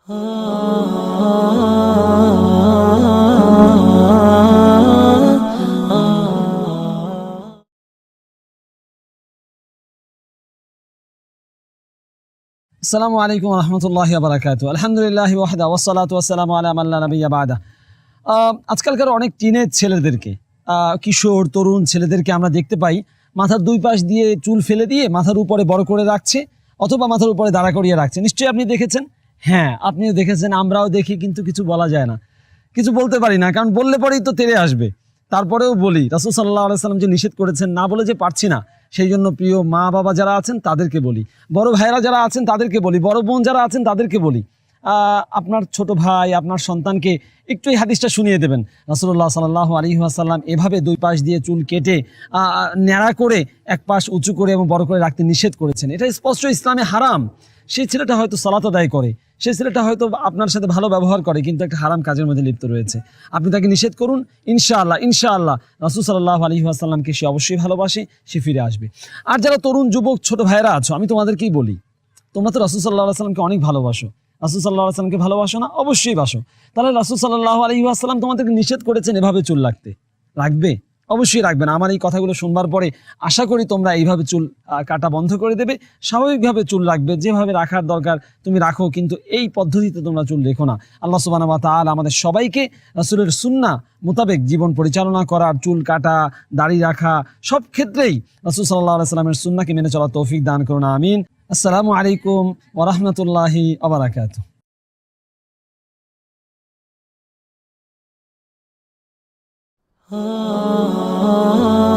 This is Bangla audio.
আসসালামু আলাইকুম ওয়া রাহমাতুল্লাহি ওয়া বারাকাতুহু। আলহামদুলিল্লাহি ওয়াহদা ওয়াসসালাতু ওয়াসসালামু আলা মান লা নাবিয়্যা বা'দা। আজকালকার অনেক টিনেজ ছেলেদেরকে, কিশোর তরুণ ছেলেদেরকে আমরা দেখতে পাই মাথার দুই পাশ দিয়ে চুল ফেলে দিয়ে মাথার উপরে বড় করে রাখছে, অথবা মাথার উপরে দাঁড়া করিয়ে রাখছে। নিশ্চয়ই আপনি দেখেছেন। হ্যাঁ, আপনিও দেখেছেন, আমরাও দেখি, কিন্তু কিছু বলা যায় না, কিছু বলতে পারি না, কারণ বললে পরেই তো তেড়ে আসবে। তারপরেও বলি, রাসূল সাল্লাল্লাহু আলাইহি ওয়াসাল্লাম যে নিষেধ করেছেন, না বলে যে পারছি না, সেই জন্য প্রিয় মা বাবা যারা আছেন তাদেরকে বলি, বড় ভাইয়েরা যারা আছেন তাদেরকে বলি, বড় বোন যারা আছেন তাদেরকে বলি, আপনার ছোট ভাই, আপনার সন্তানকে একটু এই হাদিসটা শুনিয়ে দেবেন। রাসূলুল্লাহ সাল্লাল্লাহু আলাইহি ওয়াসাল্লাম এভাবে দুই পাশ দিয়ে চুল কেটে ন্যাড়া করে এক পাশ উঁচু করে এবং বড় করে রাখতে নিষেধ করেছেন। এটা স্পষ্ট ইসলামে হারাম। সেই ছেলেটা হয়তো সালাত আদায় করে, সেই ছেলেটা হয়তো আপনার সাথে ভালো ব্যবহার করে, কিন্তু একটা হারাম কাজের মধ্যে লিপ্ত রয়েছে। আপনি তাকে নিষেধ করুন, ইনশাআল্লাহ ইনশাআল্লাহ রাসূল সাল্লাল্লাহু আলাইহি ওয়াসাল্লামকে সে অবশ্যই ভালোবাসে, সে ফিরে আসবে। আর যারা তরুণ যুবক ছোট ভাইরা আছো, আমি তোমাদেরকেই বলি, তোমরা তো রাসূল সাল্লাল্লাহু আলাইহি ওয়াসাল্লামকে অনেক ভালোবাসো। রাসূল সাল্লাল্লাহু আলাইহি ওয়াসাল্লামকে ভালোবাসো না? অবশ্যই বাসো। তাহলে রাসূল সাল্লাল্লাহু আলাইহি ওয়াসাল্লাম তোমাদেরকে নিষেধ করেছেন এভাবে চুল রাখতে, রাখবে? অবশ্যই রাখবেন। আমার এই কথাগুলো শুনবার পরে আশা করি তোমরা এইভাবে চুল কাটা বন্ধ করে দেবে, স্বাভাবিকভাবে চুল রাখবে, যেভাবে রাখার দরকার তুমি রাখো, কিন্তু এই পদ্ধতিতে তোমরা চুল রেখো না। আল্লাহ সুবহানাহু ওয়া তাআলা আমাদের সবাইকে রাসূলের সুন্নাহ মোতাবেক জীবন পরিচালনা করার, চুল কাটা, দাড়ি রাখা, সব ক্ষেত্রেই রাসূল সাল্লাল্লাহু আলাইহি ওয়াসাল্লামের সুন্নাহকে মেনে চলার তৌফিক দান করুন, আমিন। আসসালামু আলাইকুম ওয়া রাহমাতুল্লাহি ওয়া বারাকাতুহু। ah